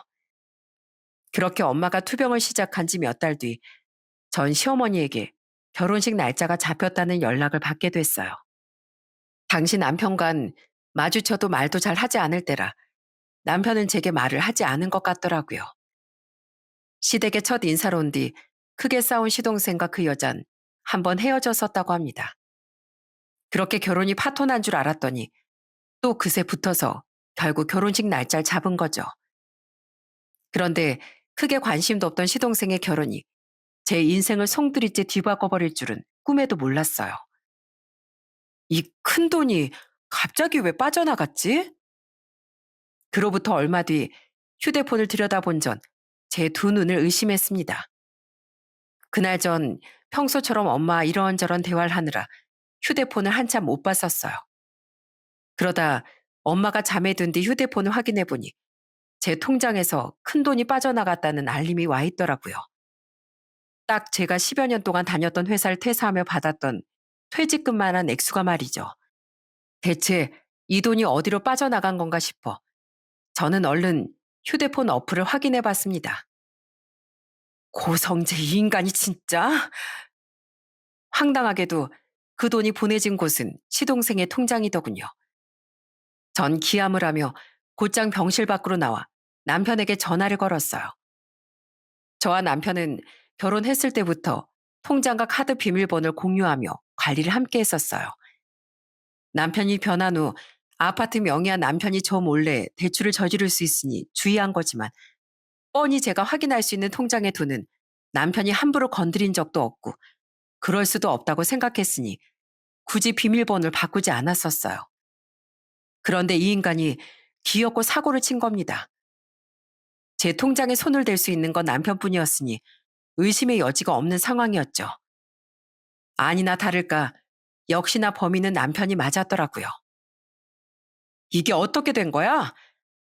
그렇게 엄마가 투병을 시작한 지 몇 달 뒤 전 시어머니에게 결혼식 날짜가 잡혔다는 연락을 받게 됐어요. 당시 남편과는 마주쳐도 말도 잘 하지 않을 때라 남편은 제게 말을 하지 않은 것 같더라고요. 시댁에 첫 인사로 온 뒤 크게 싸운 시동생과 그 여잔 한번 헤어졌었다고 합니다. 그렇게 결혼이 파토난 줄 알았더니 또 그새 붙어서 결국 결혼식 날짜를 잡은 거죠. 그런데 크게 관심도 없던 시동생의 결혼이 제 인생을 송두리째 뒤바꿔버릴 줄은 꿈에도 몰랐어요. 이 큰돈이 갑자기 왜 빠져나갔지? 그로부터 얼마 뒤 휴대폰을 들여다본 전 제 두 눈을 의심했습니다. 그날 전 평소처럼 엄마 이런저런 대화를 하느라 휴대폰을 한참 못 봤었어요. 그러다 엄마가 잠에 든 뒤 휴대폰을 확인해 보니 제 통장에서 큰돈이 빠져나갔다는 알림이 와 있더라고요. 딱 제가 10여 년 동안 다녔던 회사를 퇴사하며 받았던 퇴직금만한 액수가 말이죠. 대체 이 돈이 어디로 빠져나간 건가 싶어 저는 얼른 휴대폰 어플을 확인해 봤습니다. 고성재 이 인간이 진짜? 황당하게도 그 돈이 보내진 곳은 시동생의 통장이더군요. 전 기함을 하며 곧장 병실 밖으로 나와 남편에게 전화를 걸었어요. 저와 남편은 결혼했을 때부터 통장과 카드 비밀번호를 공유하며 관리를 함께 했었어요. 남편이 변한 후 아파트 명의한 남편이 저 몰래 대출을 저지를 수 있으니 주의한 거지만 뻔히 제가 확인할 수 있는 통장의 돈은 남편이 함부로 건드린 적도 없고 그럴 수도 없다고 생각했으니 굳이 비밀번호를 바꾸지 않았었어요. 그런데 이 인간이 기어코 사고를 친 겁니다. 제 통장에 손을 댈 수 있는 건 남편뿐이었으니 의심의 여지가 없는 상황이었죠. 아니나 다를까 역시나 범인은 남편이 맞았더라고요. 이게 어떻게 된 거야?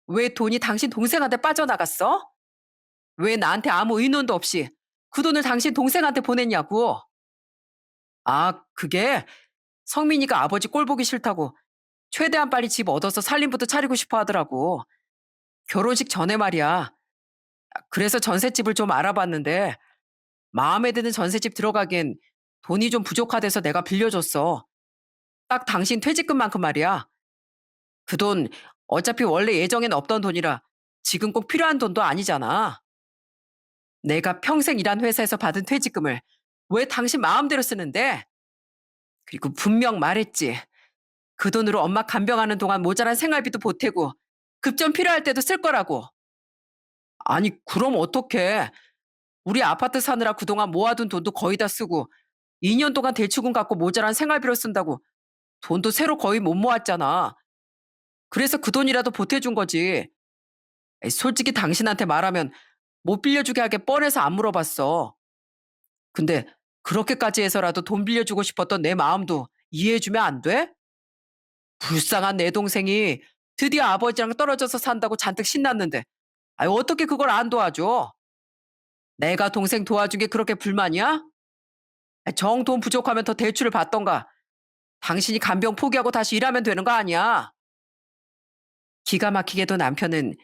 왜 돈이 당신 동생한테 빠져나갔어? 왜 나한테 아무 의논도 없이 그 돈을 당신 동생한테 보냈냐고. 아, 그게 성민이가 아버지 꼴 보기 싫다고 최대한 빨리 집 얻어서 살림부터 차리고 싶어 하더라고. 결혼식 전에 말이야. 그래서 전셋집을 좀 알아봤는데 마음에 드는 전셋집 들어가기엔 돈이 좀 부족하대서 내가 빌려줬어. 딱 당신 퇴직금만큼 말이야. 그 돈 어차피 원래 예정엔 없던 돈이라 지금 꼭 필요한 돈도 아니잖아. 내가 평생 일한 회사에서 받은 퇴직금을 왜 당신 마음대로 쓰는데? 그리고 분명 말했지. 그 돈으로 엄마 간병하는 동안 모자란 생활비도 보태고 급전 필요할 때도 쓸 거라고. 아니, 그럼 어떡해. 우리 아파트 사느라 그동안 모아둔 돈도 거의 다 쓰고 2년 동안 대출금 갚고 모자란 생활비로 쓴다고 돈도 새로 거의 못 모았잖아. 그래서 그 돈이라도 보태준 거지. 에이, 솔직히 당신한테 말하면 못 빌려주게 하게 뻔해서 안 물어봤어. 근데 그렇게까지 해서라도 돈 빌려주고 싶었던 내 마음도 이해해주면 안 돼? 불쌍한 내 동생이 드디어 아버지랑 떨어져서 산다고 잔뜩 신났는데 아유, 어떻게 그걸 안 도와줘? 내가 동생 도와준 게 그렇게 불만이야? 정 돈 부족하면 더 대출을 받던가 당신이 간병 포기하고 다시 일하면 되는 거 아니야? 기가 막히게도 남편은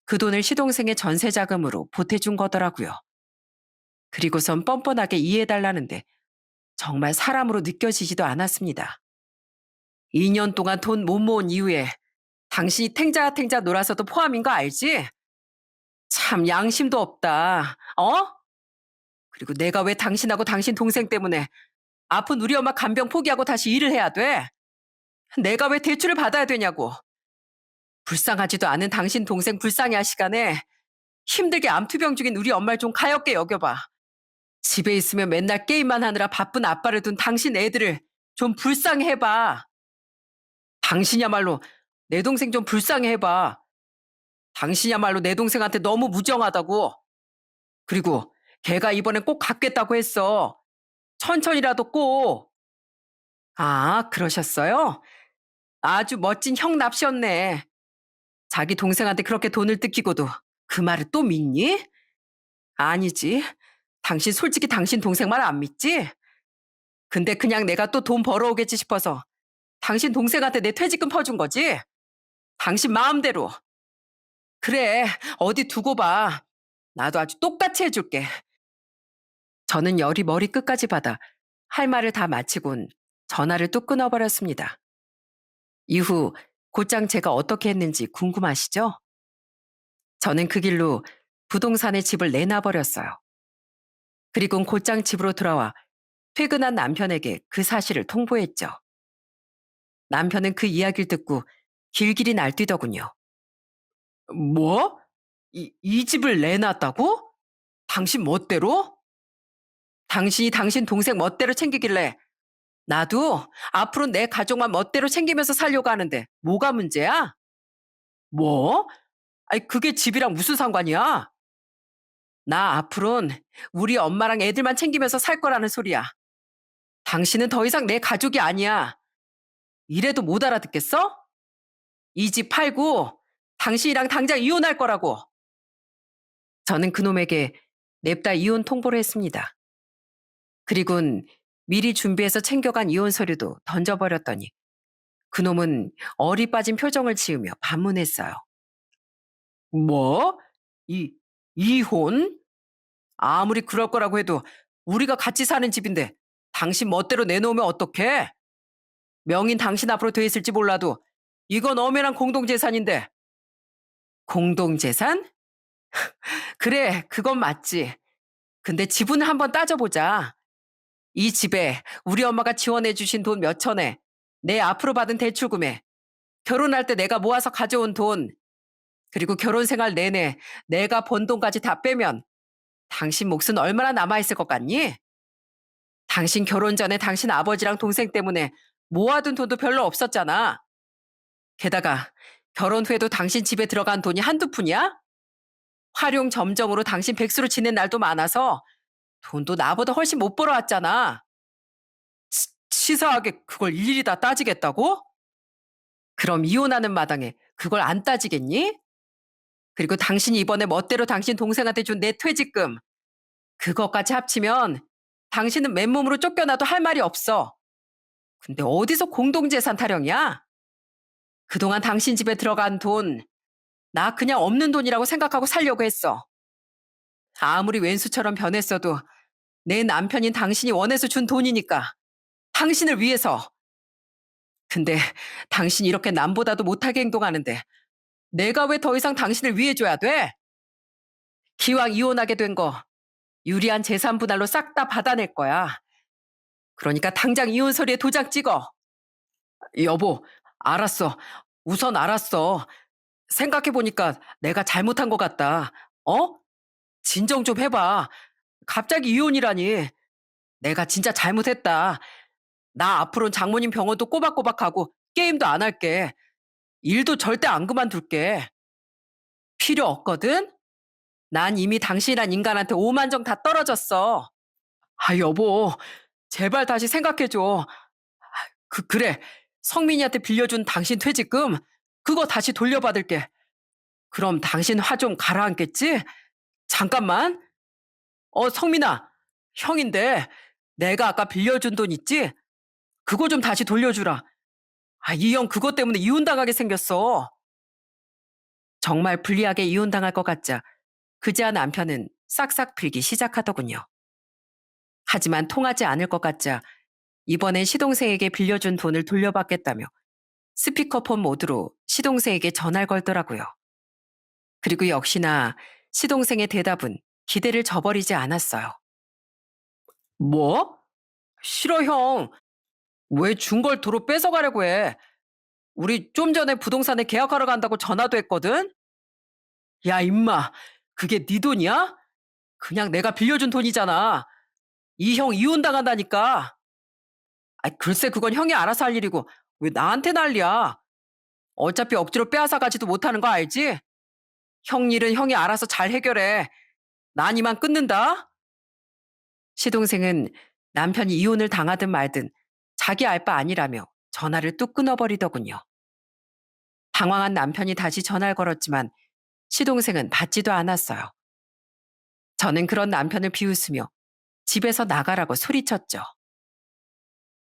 그 돈을 시동생의 전세 자금으로 보태준 거더라고요. 그리고선 뻔뻔하게 이해해달라는데 정말 사람으로 느껴지지도 않았습니다. 2년 동안 돈 못 모은 이후에 당신이 탱자탱자 놀아서도 포함인 거 알지? 참 양심도 없다. 어? 그리고 내가 왜 당신하고 당신 동생 때문에 아픈 우리 엄마 간병 포기하고 다시 일을 해야 돼? 내가 왜 대출을 받아야 되냐고. 불쌍하지도 않은 당신 동생 불쌍히 할 시간에 힘들게 암투병 중인 우리 엄마를 좀 가엾게 여겨봐. 집에 있으면 맨날 게임만 하느라 바쁜 아빠를 둔 당신 애들을 좀 불쌍히 해봐. 당신이야말로 내 동생 좀 불쌍히 해봐. 당신이야말로 내 동생한테 너무 무정하다고. 그리고 걔가 이번엔 꼭 갚겠다고 했어. 천천히라도 꼭. 아, 그러셨어요? 아주 멋진 형 납시였네. 자기 동생한테 그렇게 돈을 뜯기고도 그 말을 또 믿니? 아니지. 당신 솔직히 당신 동생 말 안 믿지? 근데 그냥 내가 또 돈 벌어오겠지 싶어서 당신 동생한테 내 퇴직금 퍼준 거지? 당신 마음대로. 그래, 어디 두고 봐. 나도 아주 똑같이 해줄게. 저는 열이 머리끝까지 받아 할 말을 다 마치곤 전화를 뚝 끊어버렸습니다. 이후 곧장 제가 어떻게 했는지 궁금하시죠? 저는 그 길로 부동산에 집을 내놔버렸어요. 그리고 곧장 집으로 돌아와 퇴근한 남편에게 그 사실을 통보했죠. 남편은 그 이야기를 듣고 길길이 날뛰더군요. 뭐? 이 집을 내놨다고? 당신 멋대로? 당신이 당신 동생 멋대로 챙기길래 나도 앞으로 내 가족만 멋대로 챙기면서 살려고 하는데 뭐가 문제야? 뭐? 아니, 그게 집이랑 무슨 상관이야? 나 앞으론 우리 엄마랑 애들만 챙기면서 살 거라는 소리야. 당신은 더 이상 내 가족이 아니야. 이래도 못 알아듣겠어? 이 집 팔고 당신이랑 당장 이혼할 거라고. 저는 그놈에게 냅다 이혼 통보를 했습니다. 그리곤 미리 준비해서 챙겨간 이혼 서류도 던져버렸더니 그놈은 어리 빠진 표정을 지으며 반문했어요. 뭐? 이, 이혼? 아무리 그럴 거라고 해도 우리가 같이 사는 집인데 당신 멋대로 내놓으면 어떡해? 명인 당신 앞으로 돼 있을지 몰라도 이건 엄연한 공동재산인데 공동재산? 그래, 그건 맞지. 근데 지분을 한번 따져보자. 이 집에 우리 엄마가 지원해주신 돈 몇 천에, 내 앞으로 받은 대출금에, 결혼할 때 내가 모아서 가져온 돈, 그리고 결혼 생활 내내 내가 번 돈까지 다 빼면 당신 몫은 얼마나 남아있을 것 같니? 당신 결혼 전에 당신 아버지랑 동생 때문에 모아둔 돈도 별로 없었잖아. 게다가 결혼 후에도 당신 집에 들어간 돈이 한두 푼이야? 활용 점정으로 당신 백수로 지낸 날도 많아서 돈도 나보다 훨씬 못 벌어왔잖아. 치사하게 그걸 일일이 다 따지겠다고? 그럼 이혼하는 마당에 그걸 안 따지겠니? 그리고 당신이 이번에 멋대로 당신 동생한테 준 내 퇴직금, 그것까지 합치면 당신은 맨몸으로 쫓겨나도 할 말이 없어. 근데 어디서 공동재산 타령이야? 그동안 당신 집에 들어간 돈, 나 그냥 없는 돈이라고 생각하고 살려고 했어. 아무리 왼수처럼 변했어도 내 남편인 당신이 원해서 준 돈이니까. 당신을 위해서. 근데 당신이 이렇게 남보다도 못하게 행동하는데 내가 왜 더 이상 당신을 위해줘야 돼? 기왕 이혼하게 된 거 유리한 재산 분할로 싹 다 받아낼 거야. 그러니까 당장 이혼 서류에 도장 찍어. 여보, 알았어. 우선 알았어. 생각해보니까 내가 잘못한 것 같다. 어? 진정 좀 해봐. 갑자기 이혼이라니. 내가 진짜 잘못했다. 나 앞으로는 장모님 병원도 꼬박꼬박 가고 게임도 안 할게. 일도 절대 안 그만둘게. 필요 없거든? 난 이미 당신이란 인간한테 오만정 다 떨어졌어. 아, 여보. 제발 다시 생각해줘. 그래. 성민이한테 빌려준 당신 퇴직금, 그거 다시 돌려받을게. 그럼 당신 화 좀 가라앉겠지? 잠깐만. 성민아. 형인데 내가 아까 빌려준 돈 있지? 그거 좀 다시 돌려주라. 아, 이 형 그것 때문에 이혼당하게 생겼어. 정말 불리하게 이혼당할 것 같자 그제야 남편은 싹싹 빌기 시작하더군요. 하지만 통하지 않을 것 같자 이번엔 시동생에게 빌려준 돈을 돌려받겠다며 스피커폰 모드로 시동생에게 전화를 걸더라고요. 그리고 역시나 시동생의 대답은 기대를 저버리지 않았어요. 뭐? 싫어, 형. 왜 준 걸 도로 뺏어가려고 해? 우리 좀 전에 부동산에 계약하러 간다고 전화도 했거든? 야, 임마. 그게 네 돈이야? 그냥 내가 빌려준 돈이잖아. 이 형 이혼당한다니까. 아, 글쎄 그건 형이 알아서 할 일이고 왜 나한테 난리야? 어차피 억지로 빼앗아 가지도 못하는 거 알지? 형 일은 형이 알아서 잘 해결해. 난 이만 끊는다. 시동생은 남편이 이혼을 당하든 말든 자기 알 바 아니라며 전화를 뚝 끊어버리더군요. 당황한 남편이 다시 전화를 걸었지만 시동생은 받지도 않았어요. 저는 그런 남편을 비웃으며 집에서 나가라고 소리쳤죠.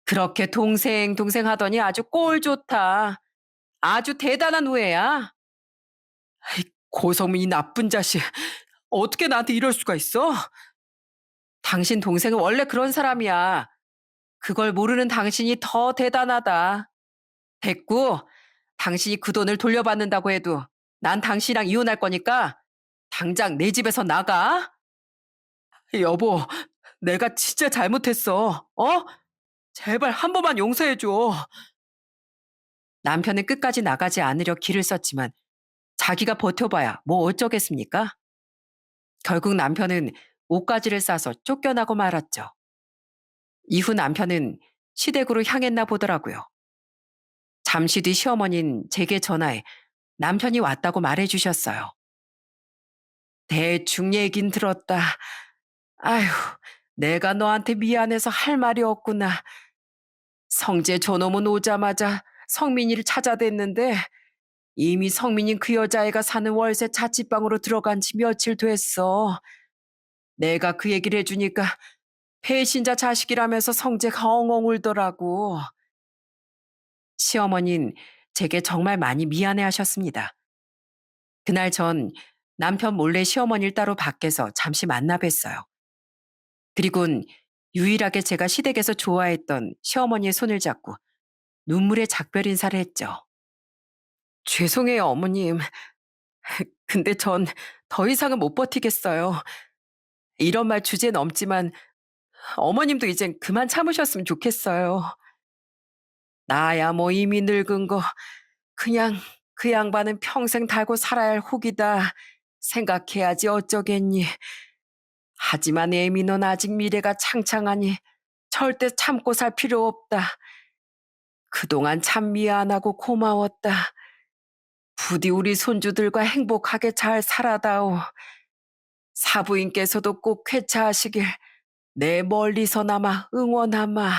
그렇게 동생 하더니 아주 꼴 좋다. 아주 대단한 우애야. 고성민이 나쁜 자식. 어떻게 나한테 이럴 수가 있어? 당신 동생은 원래 그런 사람이야. 그걸 모르는 당신이 더 대단하다. 됐고, 당신이 그 돈을 돌려받는다고 해도 난 당신이랑 이혼할 거니까 당장 내 집에서 나가. 여보, 내가 진짜 잘못했어. 제발 한 번만 용서해줘. 남편은 끝까지 나가지 않으려 길을 썼지만 자기가 버텨봐야 뭐 어쩌겠습니까? 결국 남편은 옷가지를 싸서 쫓겨나고 말았죠. 이후 남편은 시댁으로 향했나 보더라고요. 잠시 뒤 시어머니는 제게 전화해 남편이 왔다고 말해주셨어요. 대충 얘긴 들었다. 아휴, 내가 너한테 미안해서 할 말이 없구나. 성재 저놈은 오자마자 성민이를 찾아댔는데 이미 성민이 그 여자애가 사는 월세 자취방으로 들어간 지 며칠 됐어. 내가 그 얘기를 해주니까 배신자 자식이라면서 성재가 엉엉 울더라고. 시어머니는 제게 정말 많이 미안해 하셨습니다. 그날 전 남편 몰래 시어머니를 따로 밖에서 잠시 만나 뵀어요. 그리곤 유일하게 제가 시댁에서 좋아했던 시어머니의 손을 잡고 눈물의 작별 인사를 했죠. 죄송해요, 어머님. 근데 전 더 이상은 못 버티겠어요. 이런 말 주제 넘지만 어머님도 이젠 그만 참으셨으면 좋겠어요. 나야 뭐 이미 늙은 거 그냥 그 양반은 평생 달고 살아야 할 혹이다 생각해야지 어쩌겠니. 하지만 애미 넌 아직 미래가 창창하니 절대 참고 살 필요 없다. 그동안 참 미안하고 고마웠다. 부디 우리 손주들과 행복하게 잘 살아다오. 사부인께서도 꼭 쾌차하시길 내 멀리서나마 응원하마.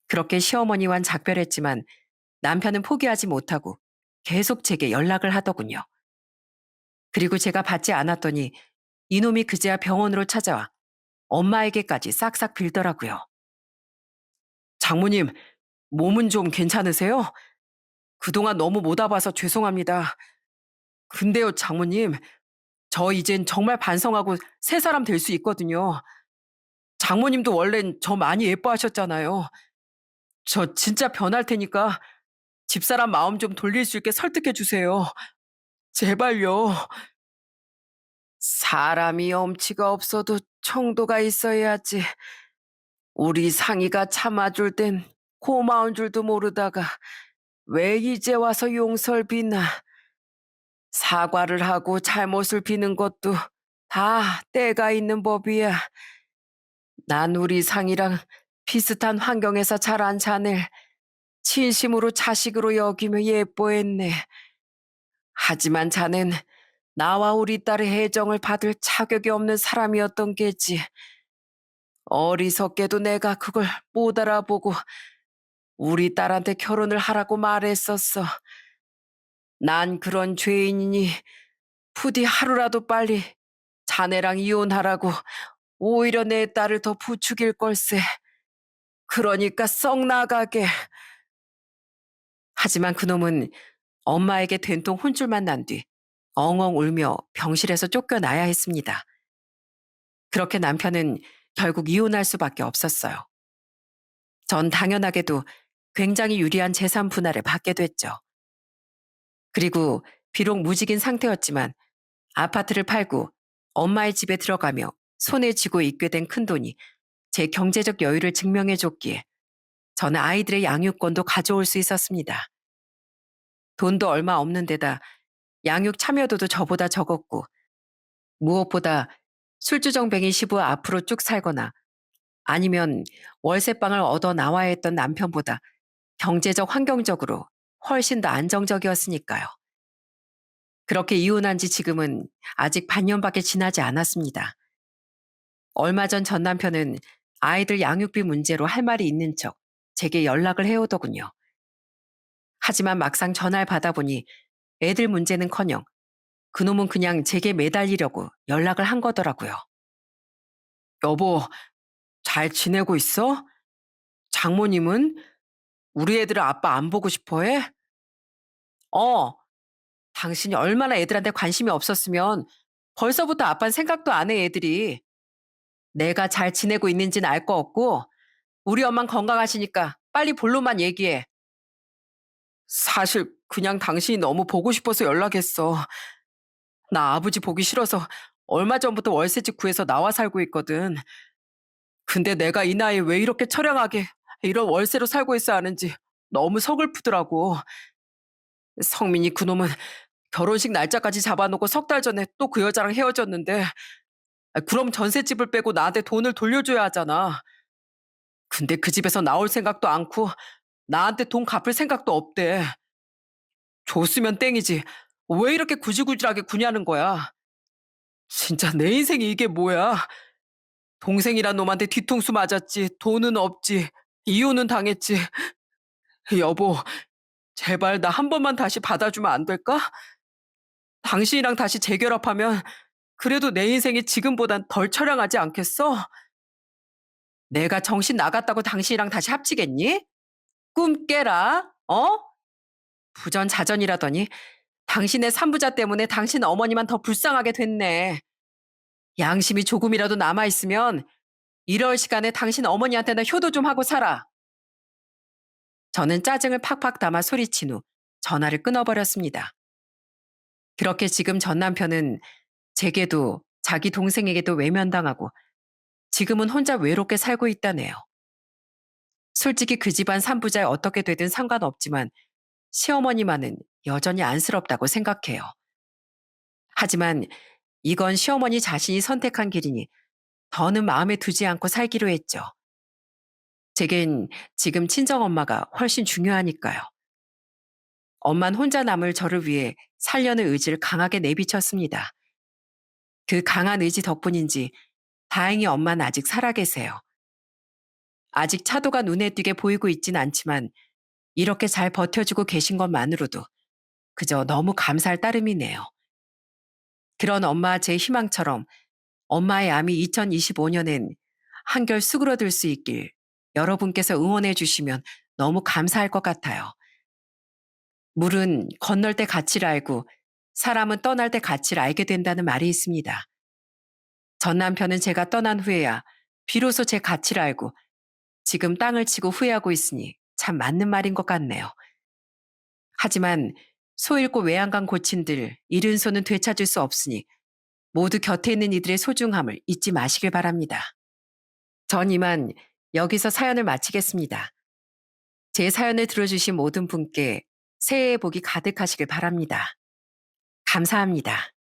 그렇게 시어머니와는 작별했지만 남편은 포기하지 못하고 계속 제게 연락을 하더군요. 그리고 제가 받지 않았더니 이놈이 그제야 병원으로 찾아와 엄마에게까지 싹싹 빌더라고요. 장모님, 몸은 좀 괜찮으세요? 그동안 너무 못 와봐서 죄송합니다. 근데요, 장모님, 저 이젠 정말 반성하고 새 사람 될 수 있거든요. 장모님도 원래는 저 많이 예뻐하셨잖아요. 저 진짜 변할 테니까 집사람 마음 좀 돌릴 수 있게 설득해 주세요. 제발요. 사람이 엄치가 없어도 청도가 있어야지. 우리 상이가 참아줄 땐 고마운 줄도 모르다가 왜 이제 와서 용서를 비나. 사과를 하고 잘못을 비는 것도 다 때가 있는 법이야. 난 우리 상이랑 비슷한 환경에서 자란 자넬 진심으로 자식으로 여기며 예뻐했네. 하지만 자넨 나와 우리 딸의 애정을 받을 자격이 없는 사람이었던 게지. 어리석게도 내가 그걸 못 알아보고 우리 딸한테 결혼을 하라고 말했었어. 난 그런 죄인이니 부디 하루라도 빨리 자네랑 이혼하라고 오히려 내 딸을 더 부추길 걸세. 그러니까 썩 나가게. 하지만 그놈은 엄마에게 된통 혼쭐만 난 뒤 엉엉 울며 병실에서 쫓겨나야 했습니다. 그렇게 남편은 결국 이혼할 수밖에 없었어요. 전 당연하게도 굉장히 유리한 재산 분할을 받게 됐죠. 그리고 비록 무직인 상태였지만 아파트를 팔고 엄마의 집에 들어가며 손에 쥐고 있게 된 큰돈이 제 경제적 여유를 증명해 줬기에 저는 아이들의 양육권도 가져올 수 있었습니다. 돈도 얼마 없는 데다 양육 참여도도 저보다 적었고 무엇보다 술주정뱅이 시부와 앞으로 쭉 살거나 아니면 월세방을 얻어 나와야 했던 남편보다 경제적 환경적으로 훨씬 더 안정적이었으니까요. 그렇게 이혼한 지 지금은 아직 반년밖에 지나지 않았습니다. 얼마 전 전 남편은 아이들 양육비 문제로 할 말이 있는 척 제게 연락을 해오더군요. 하지만 막상 전화를 받아보니 애들 문제는커녕 그놈은 그냥 제게 매달리려고 연락을 한 거더라고요. 여보, 잘 지내고 있어? 장모님은? 우리 애들은 아빠 안 보고 싶어 해? 어, 당신이 얼마나 애들한테 관심이 없었으면 벌써부터 아빠는 생각도 안 해, 애들이. 내가 잘 지내고 있는지는 알 거 없고 우리 엄만 건강하시니까 빨리 본론만 얘기해. 사실 그냥 당신이 너무 보고 싶어서 연락했어. 나 아버지 보기 싫어서 얼마 전부터 월세집 구해서 나와 살고 있거든. 근데 내가 이 나이에 왜 이렇게 처량하게 이런 월세로 살고 있어야 하는지 너무 서글프더라고. 성민이 그놈은 결혼식 날짜까지 잡아놓고 석 달 전에 또 그 여자랑 헤어졌는데 그럼 전셋집을 빼고 나한테 돈을 돌려줘야 하잖아. 근데 그 집에서 나올 생각도 않고 나한테 돈 갚을 생각도 없대. 줬으면 땡이지. 왜 이렇게 구질구질하게 구냐는 거야. 진짜 내 인생이 이게 뭐야. 동생이란 놈한테 뒤통수 맞았지. 돈은 없지. 이혼은 당했지. 여보, 제발 나 한 번만 다시 받아주면 안 될까? 당신이랑 다시 재결합하면 그래도 내 인생이 지금보단 덜 처량하지 않겠어? 내가 정신 나갔다고 당신이랑 다시 합치겠니? 꿈 깨라, 어? 부전자전이라더니 당신의 산부자 때문에 당신 어머니만 더 불쌍하게 됐네. 양심이 조금이라도 남아있으면 이럴 시간에 당신 어머니한테나 효도 좀 하고 살아. 저는 짜증을 팍팍 담아 소리친 후 전화를 끊어버렸습니다. 그렇게 지금 전 남편은 제게도 자기 동생에게도 외면당하고 지금은 혼자 외롭게 살고 있다네요. 솔직히 그 집안 산부자에 어떻게 되든 상관없지만 시어머니만은 여전히 안쓰럽다고 생각해요. 하지만 이건 시어머니 자신이 선택한 길이니 더는 마음에 두지 않고 살기로 했죠. 제겐 지금 친정엄마가 훨씬 중요하니까요. 엄만 혼자 남을 저를 위해 살려는 의지를 강하게 내비쳤습니다. 그 강한 의지 덕분인지 다행히 엄마는 아직 살아계세요. 아직 차도가 눈에 띄게 보이고 있진 않지만 이렇게 잘 버텨주고 계신 것만으로도 그저 너무 감사할 따름이네요. 그런 엄마 제 희망처럼 엄마의 암이 2025년엔 한결 수그러들 수 있길 여러분께서 응원해 주시면 너무 감사할 것 같아요. 물은 건널 때 가치를 알고 사람은 떠날 때 가치를 알게 된다는 말이 있습니다. 전 남편은 제가 떠난 후에야 비로소 제 가치를 알고 지금 땅을 치고 후회하고 있으니 참 맞는 말인 것 같네요. 하지만 소 잃고 외양간 고친들 잃은 소는 되찾을 수 없으니 모두 곁에 있는 이들의 소중함을 잊지 마시길 바랍니다. 전 이만 여기서 사연을 마치겠습니다. 제 사연을 들어주신 모든 분께 새해의 복이 가득하시길 바랍니다. 감사합니다.